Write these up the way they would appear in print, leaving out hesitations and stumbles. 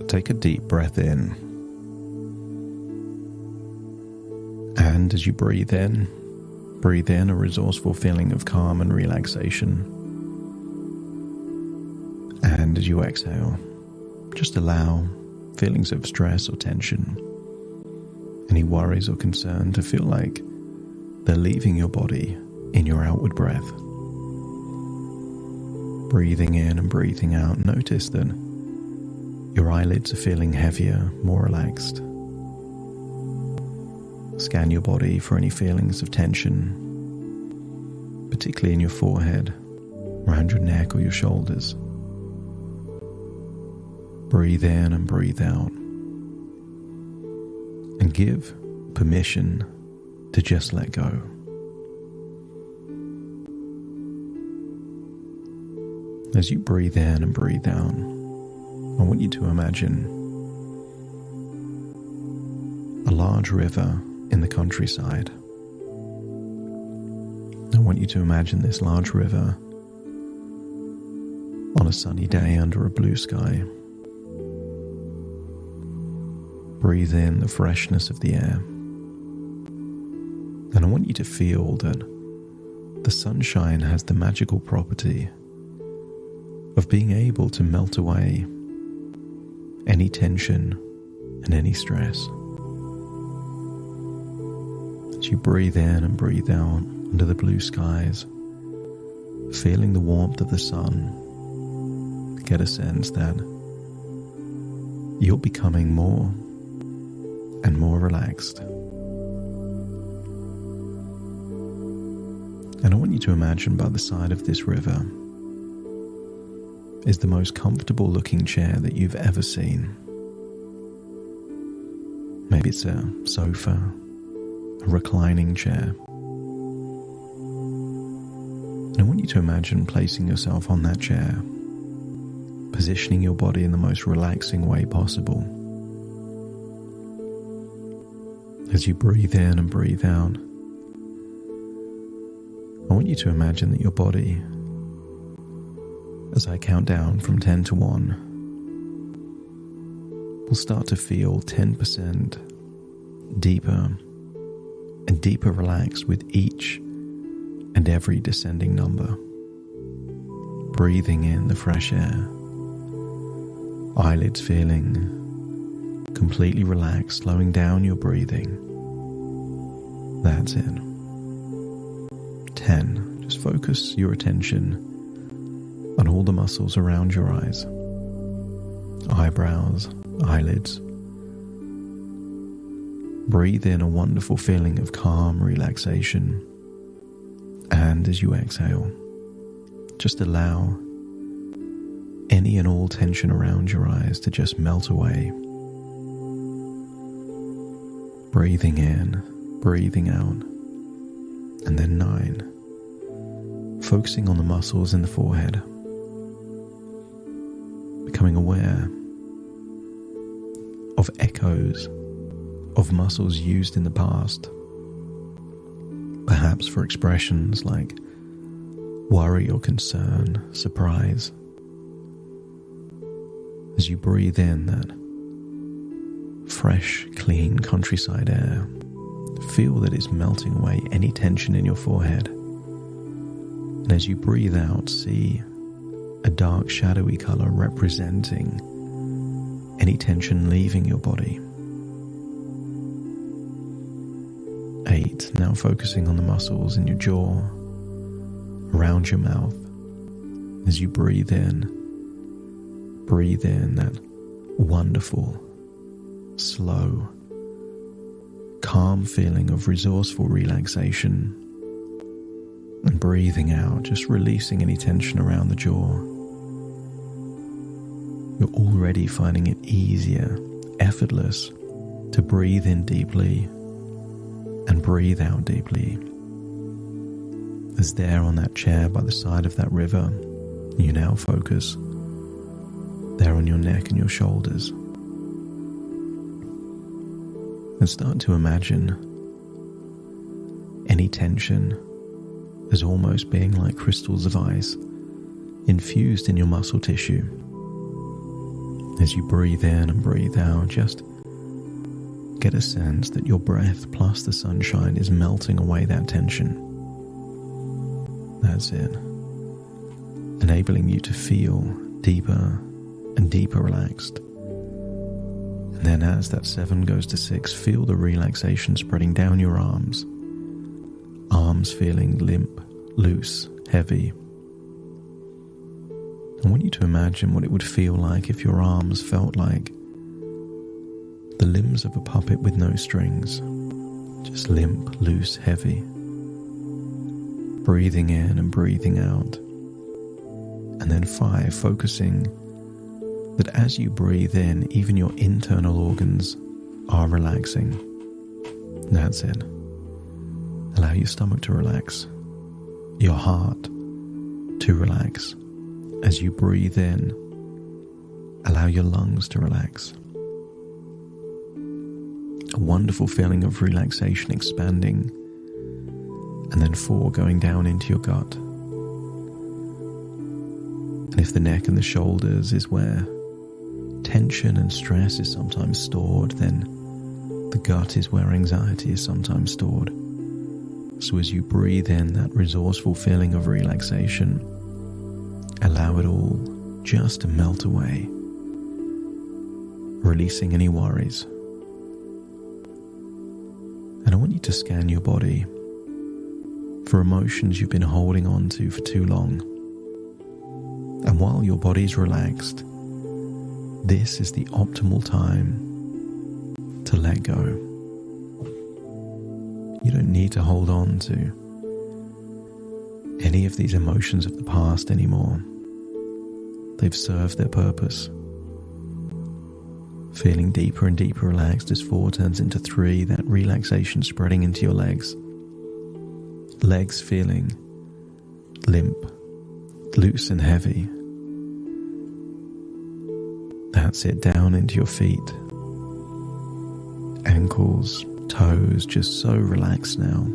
Take a deep breath in. And as you breathe in a resourceful feeling of calm and relaxation. And as you exhale, just allow feelings of stress or tension, any worries or concern to feel like they're leaving your body in your outward breath. Breathing in and breathing out, notice that your eyelids are feeling heavier, more relaxed. Scan your body for any feelings of tension, particularly in your forehead, around your neck or your shoulders. Breathe in and breathe out. And give permission to just let go. As you breathe in and breathe out, I want you to imagine a large river in the countryside. I want you to imagine this large river on a sunny day under a blue sky. Breathe in the freshness of the air. And I want you to feel that the sunshine has the magical property of being able to melt away any tension and any stress. As you breathe in and breathe out under the blue skies, feeling the warmth of the sun, get a sense that you're becoming more and more relaxed. And I want you to imagine by the side of this river is the most comfortable looking chair that you've ever seen. Maybe it's a sofa, a reclining chair. And I want you to imagine placing yourself on that chair, positioning your body in the most relaxing way possible. As you breathe in and breathe out, I want you to imagine that your body, as I count down from 10 to 1, will start to feel 10% deeper and deeper relaxed with each and every descending number. Breathing in the fresh air, eyelids feeling completely relaxed, slowing down your breathing. That's it. 10. Just focus your attention on all the muscles around your eyes, eyebrows, eyelids. Breathe in a wonderful feeling of calm relaxation. And as you exhale, just allow any and all tension around your eyes to just melt away. Breathing in, breathing out. And then 9. Focusing on the muscles in the forehead. Becoming aware of echoes of muscles used in the past. Perhaps for expressions like worry or concern, surprise. As you breathe in that fresh, clean countryside air, feel that it's melting away any tension in your forehead. And as you breathe out, see a dark, shadowy color representing any tension leaving your body. 8. Now focusing on the muscles in your jaw, around your mouth. As you breathe in that wonderful, slow, calm feeling of resourceful relaxation. And breathing out, just releasing any tension around the jaw. You're already finding it easier, effortless, to breathe in deeply and breathe out deeply. As there on that chair by the side of that river, you now focus there on your neck and your shoulders. And start to imagine any tension as almost being like crystals of ice infused in your muscle tissue. As you breathe in and breathe out, just get a sense that your breath plus the sunshine is melting away that tension. That's it. Enabling you to feel deeper and deeper relaxed. And then as that 7 goes to 6, feel the relaxation spreading down your arms. Arms feeling limp, loose, heavy. I want you to imagine what it would feel like if your arms felt like the limbs of a puppet with no strings. Just limp, loose, heavy. Breathing in and breathing out. And then 5, focusing that as you breathe in, even your internal organs are relaxing. That's it. Allow your stomach to relax, your heart to relax. As you breathe in, allow your lungs to relax. A wonderful feeling of relaxation expanding, and then 4 going down into your gut. And if the neck and the shoulders is where tension and stress is sometimes stored, then the gut is where anxiety is sometimes stored. So as you breathe in that resourceful feeling of relaxation, allow it all just to melt away, releasing any worries. And I want you to scan your body for emotions you've been holding on to for too long. And while your body's relaxed, this is the optimal time to let go. You don't need to hold on to any of these emotions of the past anymore. They've served their purpose. Feeling deeper and deeper relaxed as 4 turns into 3, that relaxation spreading into your legs. Legs feeling limp, loose and heavy. That's it, down into your feet. Ankles, toes, just so relaxed now.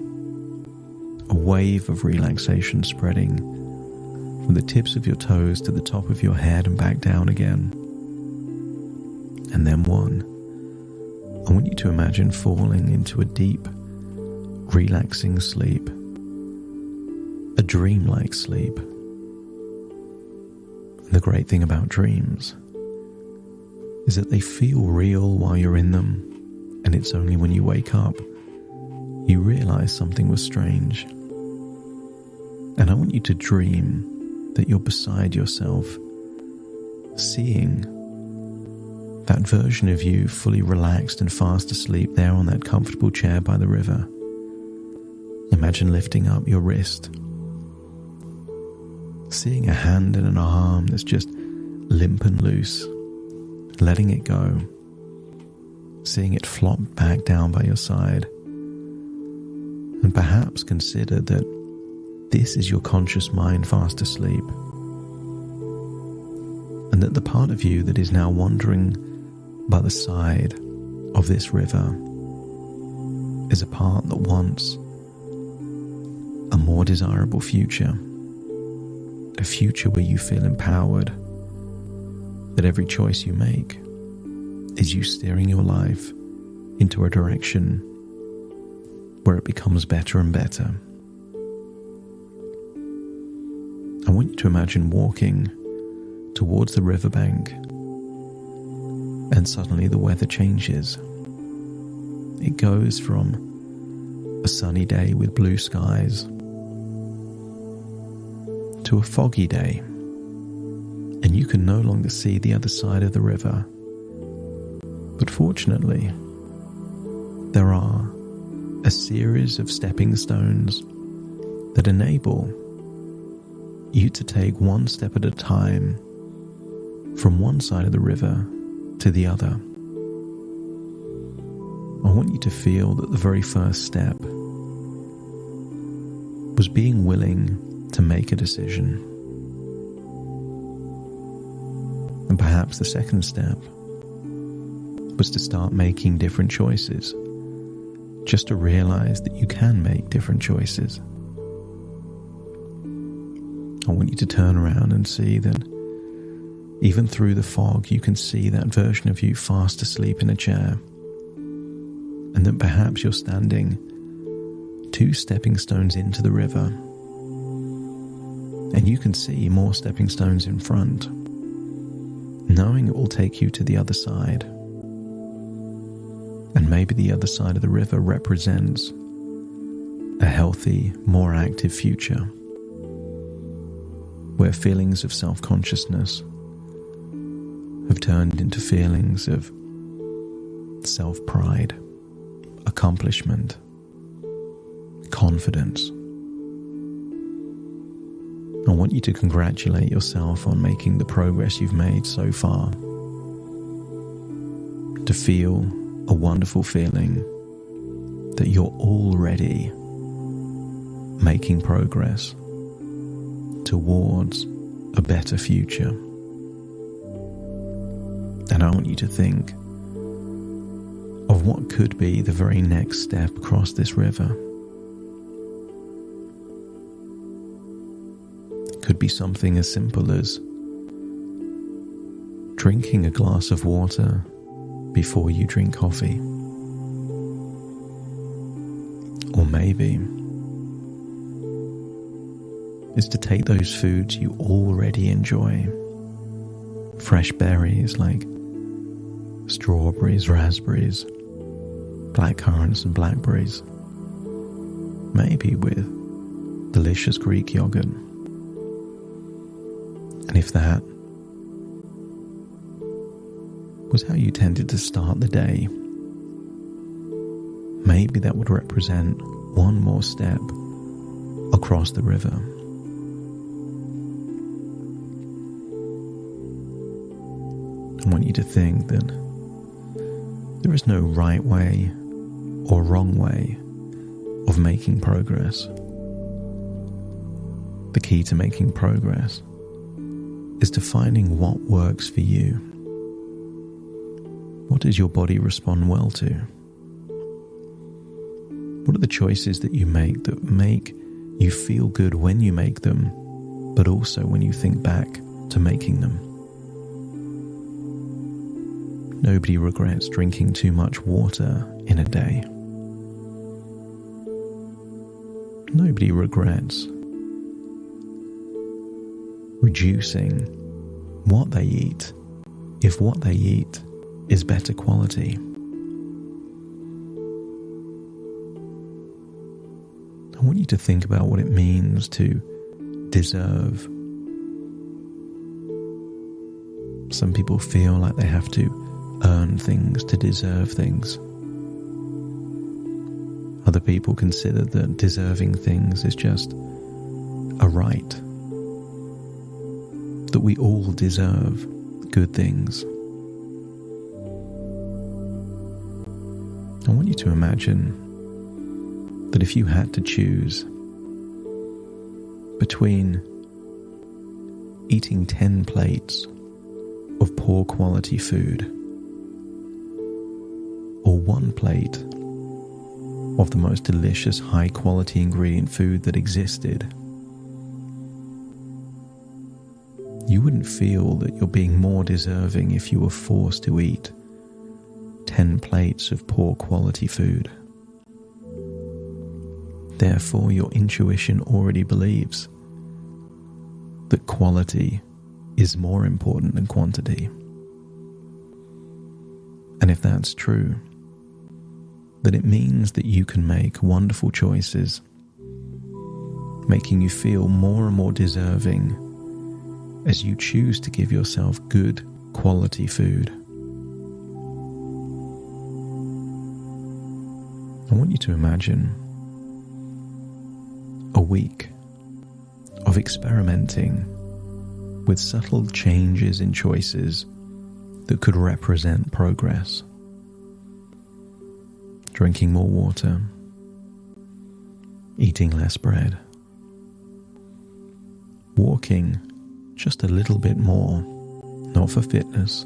A wave of relaxation spreading from the tips of your toes to the top of your head and back down again. And then 1. I want you to imagine falling into a deep, relaxing sleep. A dreamlike sleep. And the great thing about dreams is that they feel real while you're in them, and it's only when you wake up you realize something was strange. And I want you to dream that you're beside yourself, seeing that version of you fully relaxed and fast asleep there on that comfortable chair by the river. Imagine lifting up your wrist, seeing a hand and an arm that's just limp and loose, letting it go, seeing it flop back down by your side, and perhaps consider that this is your conscious mind fast asleep, and that the part of you that is now wandering by the side of this river is a part that wants a more desirable future, a future where you feel empowered, that every choice you make is you steering your life into a direction where it becomes better and better. I want you to imagine walking towards the riverbank, and suddenly the weather changes. It goes from a sunny day with blue skies to a foggy day, and you can no longer see the other side of the river. But fortunately, there are a series of stepping stones that enable you to take one step at a time from one side of the river to the other. I want you to feel that the very first step was being willing to make a decision. And perhaps the second step was to start making different choices, just to realize that you can make different choices. I want you to turn around and see that Even through the fog, you can see that version of you fast asleep in a chair, and that perhaps you're standing 2 stepping stones into the river, and you can see more stepping stones in front, knowing it will take you to the other side. And maybe the other side of the river represents a healthy, more active future, where feelings of self-consciousness have turned into feelings of self-pride, accomplishment, confidence. I want you to congratulate yourself on making the progress you've made so far. To feel a wonderful feeling that you're already making progress towards a better future. And I want you to think of what could be the very next step across this river. It could be something as simple as drinking a glass of water before you drink coffee. Or maybe it's to take those foods you already enjoy. Fresh berries like strawberries, raspberries, blackcurrants and blackberries. Maybe with delicious Greek yogurt. And if that was how you tended to start the day, maybe that would represent one more step across the river. I want you to think that there is no right way or wrong way of making progress. The key to making progress is to finding what works for you. What does your body respond well to? What are the choices that you make you feel good when you make them, but also when you think back to making them? Nobody regrets drinking too much water in a day. Nobody regrets reducing what they eat if what they eat is better quality. I want you to think about what it means to deserve. Some people feel like they have to earn things to deserve things. Other people consider that deserving things is just a right, that we all deserve good things. I want you to imagine that if you had to choose between eating 10 plates of poor quality food or 1 plate of the most delicious high quality ingredient food that existed, you wouldn't feel that you're being more deserving if you were forced to eat 10 plates of poor quality food. Therefore, your intuition already believes that quality is more important than quantity. And if that's true, then it means that you can make wonderful choices, making you feel more and more deserving as you choose to give yourself good quality food. I want you to imagine a week of experimenting with subtle changes in choices that could represent progress. Drinking more water, eating less bread, walking just a little bit more, not for fitness,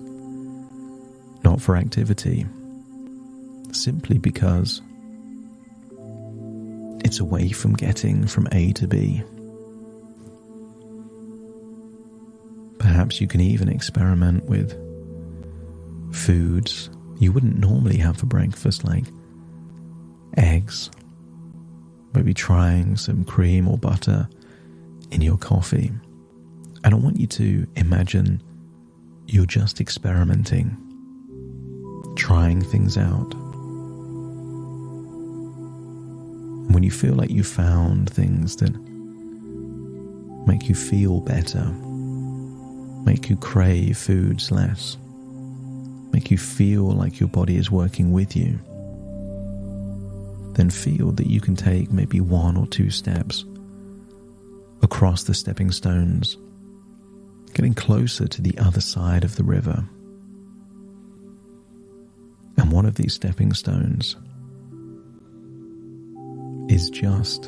not for activity, simply because it's away from getting from A to B. Perhaps you can even experiment with foods you wouldn't normally have for breakfast, like eggs, maybe trying some cream or butter in your coffee. And I want you to imagine you're just experimenting, trying things out. And when you feel like you found things that make you feel better, make you crave foods less, make you feel like your body is working with you, then feel that you can take maybe 1 or 2 steps across the stepping stones, getting closer to the other side of the river. And one of these stepping stones is just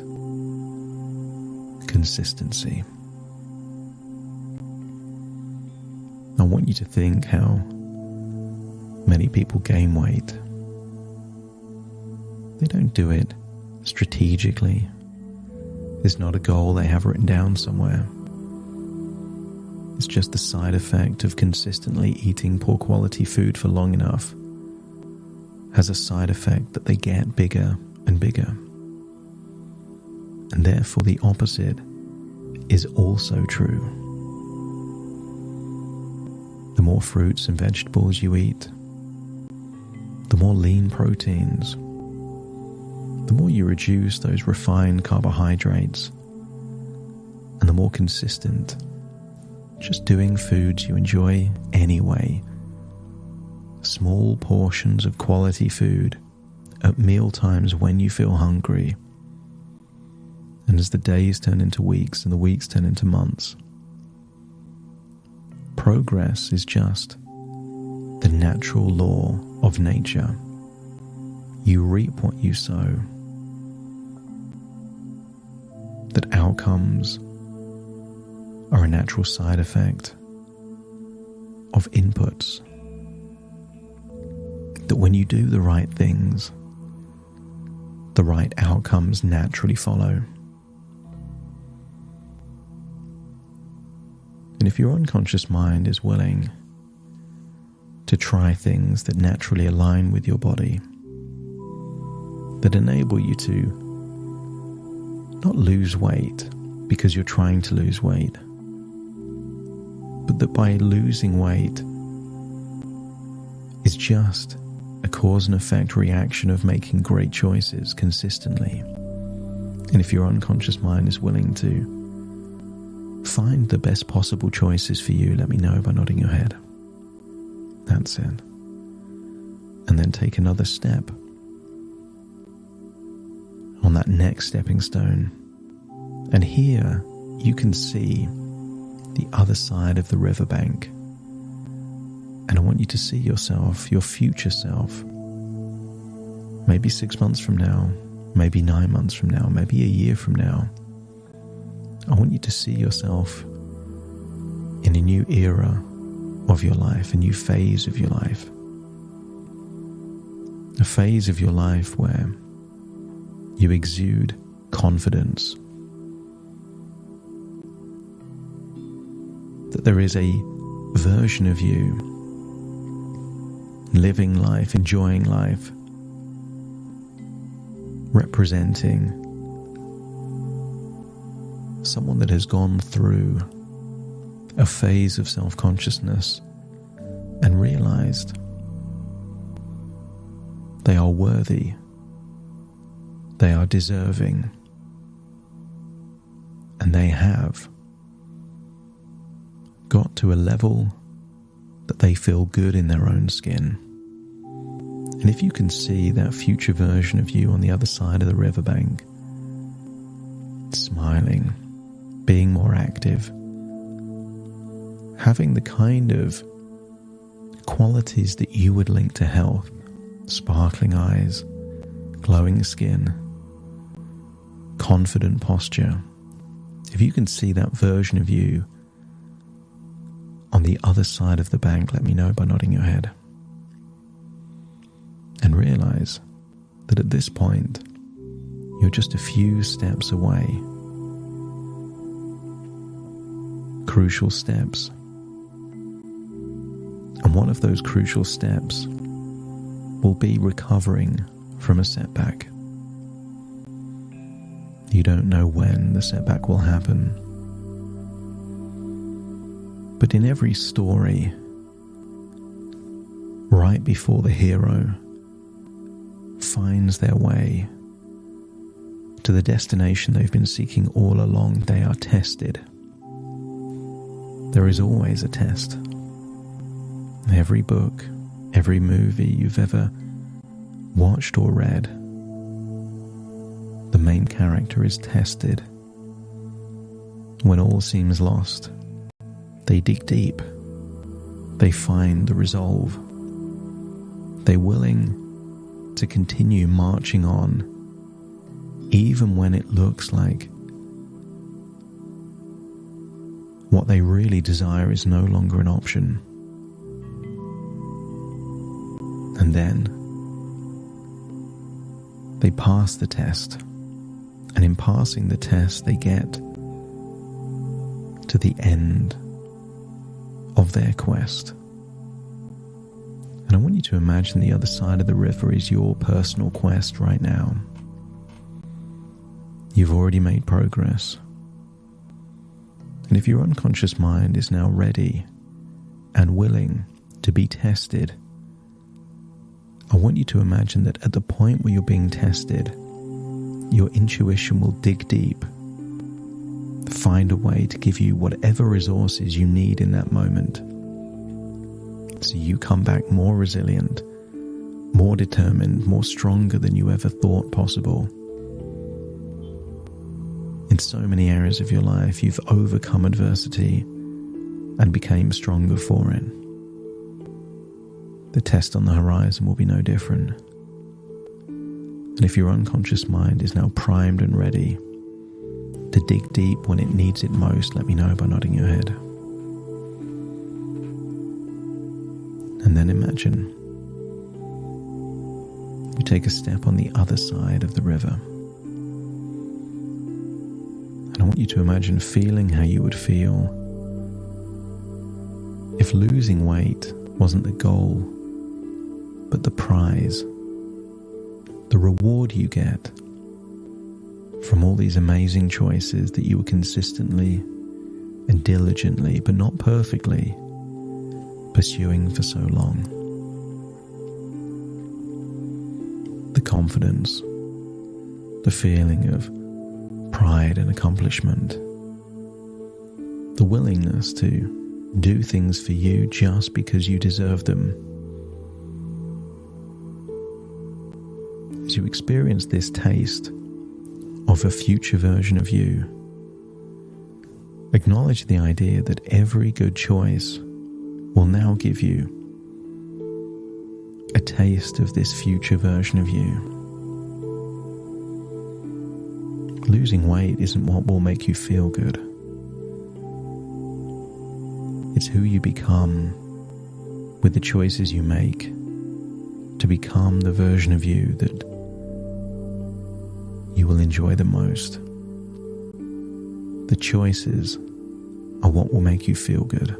consistency. I want you to think how many people gain weight. They don't do it strategically. There's not a goal they have written down somewhere. It's just the side effect of consistently eating poor quality food for long enough has a side effect that they get bigger and bigger. And therefore the opposite is also true. The more fruits and vegetables you eat, the more lean proteins, the more you reduce those refined carbohydrates, and the more consistent just doing foods you enjoy anyway, small portions of quality food at meal times when you feel hungry. And as the days turn into weeks and the weeks turn into months, progress is just the natural law of nature. You reap what you sow. That outcomes are a natural side effect of inputs. That when you do the right things, the right outcomes naturally follow. And if your unconscious mind is willing to try things that naturally align with your body, that enable you to not lose weight because you're trying to lose weight, but that by losing weight is just a cause and effect reaction of making great choices consistently. And if your unconscious mind is willing to find the best possible choices for you, let me know by nodding your head. That's it. And then take another step on that next stepping stone. And here you can see the other side of the riverbank. And I want you to see yourself, your future self, maybe 6 months from now, maybe 9 months from now, maybe a year from now. I want you to see yourself in a new era of your life, a new phase of your life. A phase of your life where you exude confidence. That there is a version of you living life, enjoying life, representing someone that has gone through a phase of self-consciousness and realized they are worthy, they are deserving, and they have got to a level that they feel good in their own skin. And if you can see that future version of you on the other side of the riverbank, smiling, being more active, having the kind of qualities that you would link to health, sparkling eyes, glowing skin, confident posture, if you can see that version of you on the other side of the bank, let me know by nodding your head. And realize that at this point, you're just a few steps away. Crucial steps one of those crucial steps will be recovering from a setback. You don't know when the setback will happen, but in every story, right before the hero finds their way to the destination they've been seeking all along, they are tested. There is always a test. Every book, every movie you've ever watched or read, the main character is tested. When all seems lost, they dig deep. They find the resolve. They're willing to continue marching on, even when it looks like what they really desire is no longer an option. And then they pass the test, and in passing the test they get to the end of their quest. And I want you to imagine the other side of the river is your personal quest right now. You've already made progress. And if your unconscious mind is now ready and willing to be tested, I want you to imagine that at the point where you're being tested, your intuition will dig deep, find a way to give you whatever resources you need in that moment. So you come back more resilient, more determined, more stronger than you ever thought possible. In so many areas of your life, you've overcome adversity and became stronger for it. The test on the horizon will be no different. And if your unconscious mind is now primed and ready to dig deep when it needs it most, let me know by nodding your head. And then imagine you take a step on the other side of the river. And I want you to imagine feeling how you would feel if losing weight wasn't the goal, but the prize, the reward you get from all these amazing choices that you were consistently and diligently, but not perfectly, pursuing for so long. The confidence, the feeling of pride and accomplishment, the willingness to do things for you just because you deserve them. As you experience this taste of a future version of you, acknowledge the idea that every good choice will now give you a taste of this future version of you. Losing weight isn't what will make you feel good. It's who you become with the choices you make to become the version of you that you will enjoy the most. The choices are what will make you feel good.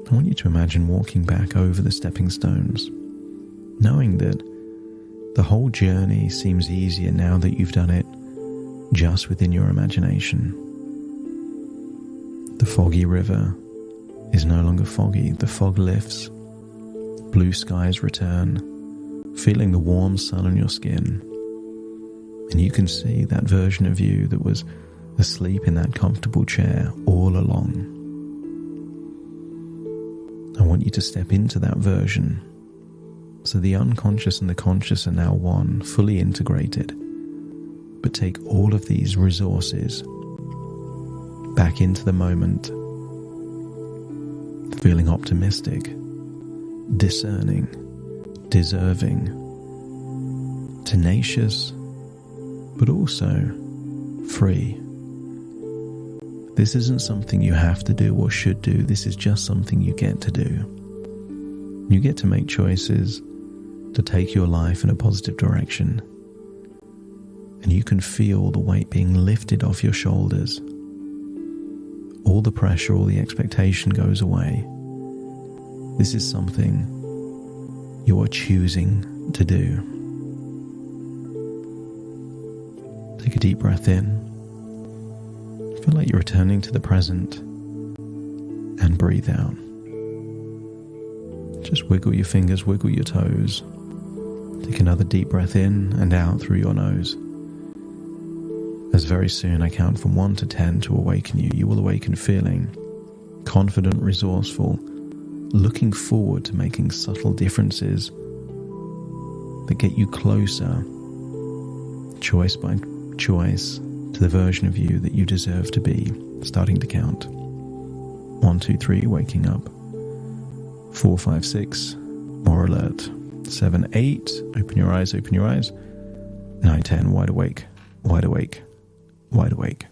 I want you to imagine walking back over the stepping stones, knowing that the whole journey seems easier now that you've done it just within your imagination. The foggy river is no longer foggy. The fog lifts, blue skies return, feeling the warm sun on your skin, and you can see that version of you that was asleep in that comfortable chair all along. I want you to step into that version, so the unconscious and the conscious are now one, fully integrated, but take all of these resources back into the moment, feeling optimistic, discerning, deserving, tenacious, but also free. This isn't something you have to do or should do. This is just something you get to do. You get to make choices to take your life in a positive direction. And you can feel the weight being lifted off your shoulders. all the pressure, all the expectation goes away. This is something you are choosing to do. Take a deep breath in. Feel like you're returning to the present, and breathe out. Just wiggle your fingers, wiggle your toes. Take another deep breath in and out through your nose. As very soon I count from 1 to 10 to awaken you, you will awaken feeling confident, resourceful, looking forward to making subtle differences that get you closer, choice by choice, to the version of you that you deserve to be. Starting to count. 1, 2, 3, waking up. 4, 5, 6, more alert. 7, 8, open your eyes, open your eyes. 9, 10, wide awake, wide awake, wide awake.